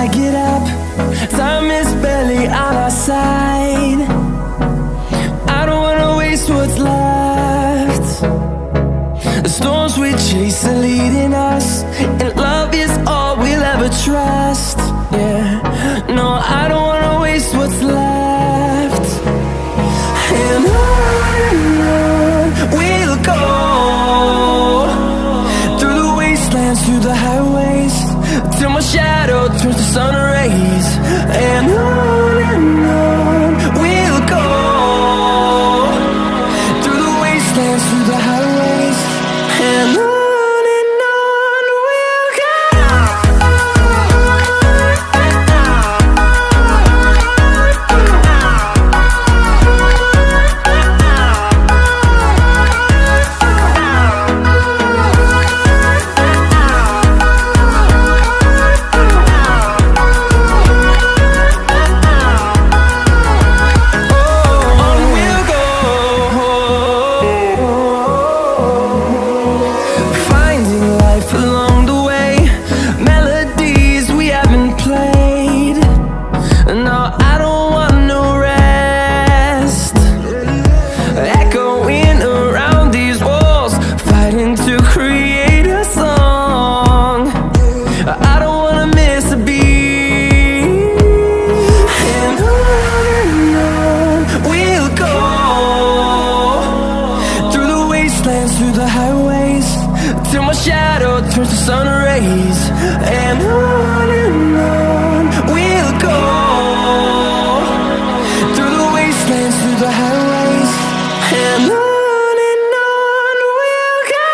I get up. Time is barely on our side. I don't wanna waste what's left. The storms we chase are leading us, and love is all we'll ever trust. Yeah, no, I don't wanna waste what's left. And on we'll go, through the wastelands, through the highways, till my shadow turns to sun rays. And on we'll go, through the wastelands, through the highways, and on we'll go. Through the highways, till my shadow turns to sun rays. And on we'll go, through the wastelands, through the highways, and on we'll go.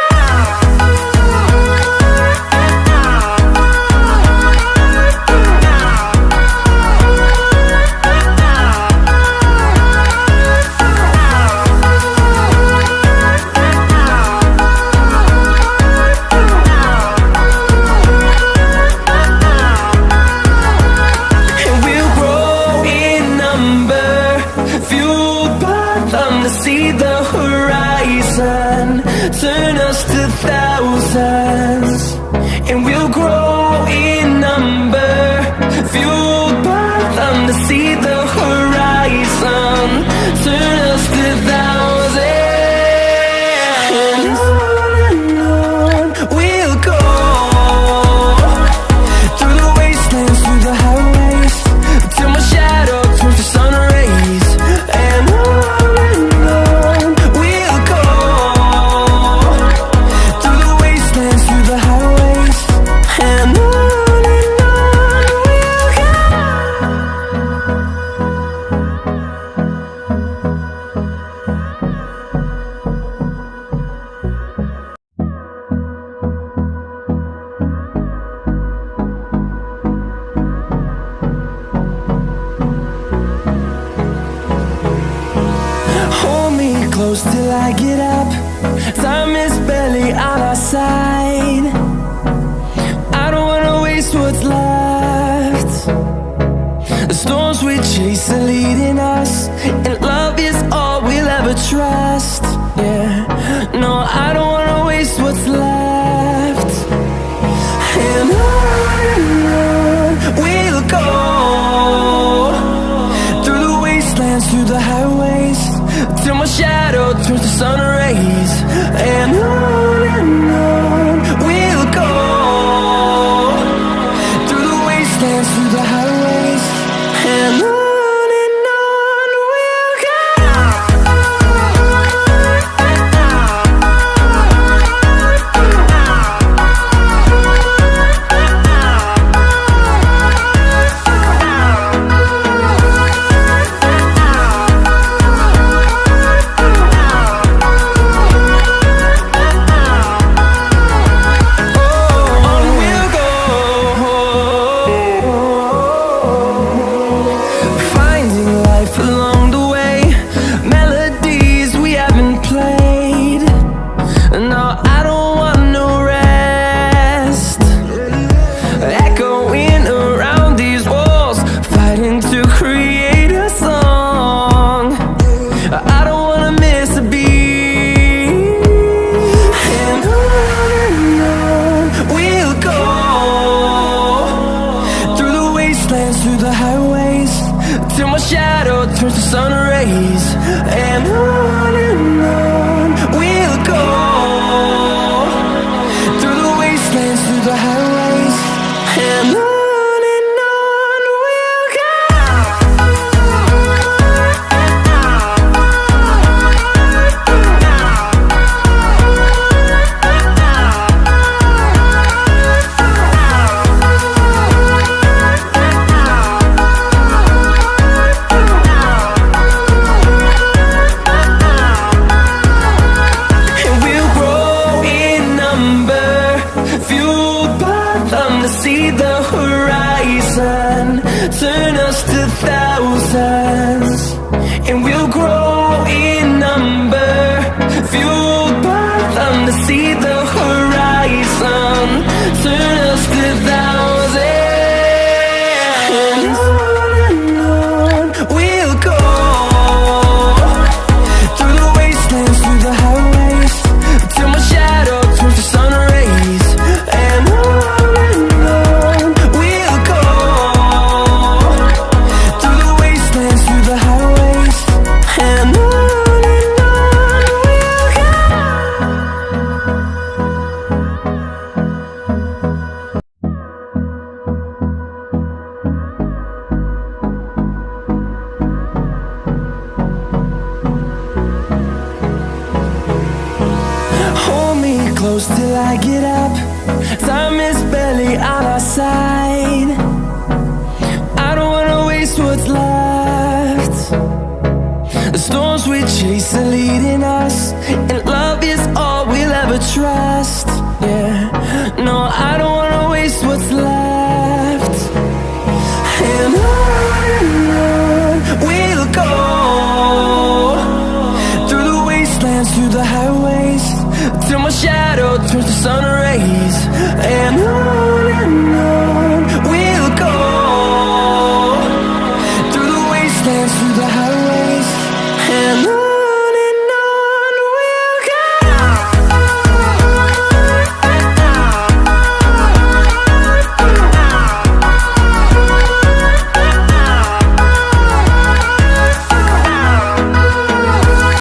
See the horizon, turn us to thousands, and we'll grow in number, fueled by them to see the horizon, turn us to thousands, and on we'll go, through the wastelands, through the highways, till my shadow turns to sun rays. And close till I get up. Time is barely on our side. I don't wanna waste what's left. The storms we chase are leading us, and love is all we'll ever trust. Yeah, no, I don't wanna waste what's left. And on we'll go, through the wastelands, through the highways, till my shadow turns to sun rays. And on we'll go, through the wastelands, through the highways, and on we'll go. till my shadow turns to sun rays. And on we'll go, through the wastelands, through the highways, and on we'll go. Turn us to thousands, and we'll grow in number, fueled by them to see the horizon. Turn us to thousands, and on we'll go, through the wastelands, through the highways, till my shadow turns to sun rays. And on we'll go, through the wastelands, through the highways, and on we'll go. Hold me close till I get up. Time is barely on our side. I don't wanna waste what's left. The storms we chase are leading us, and love is all we'll ever trust.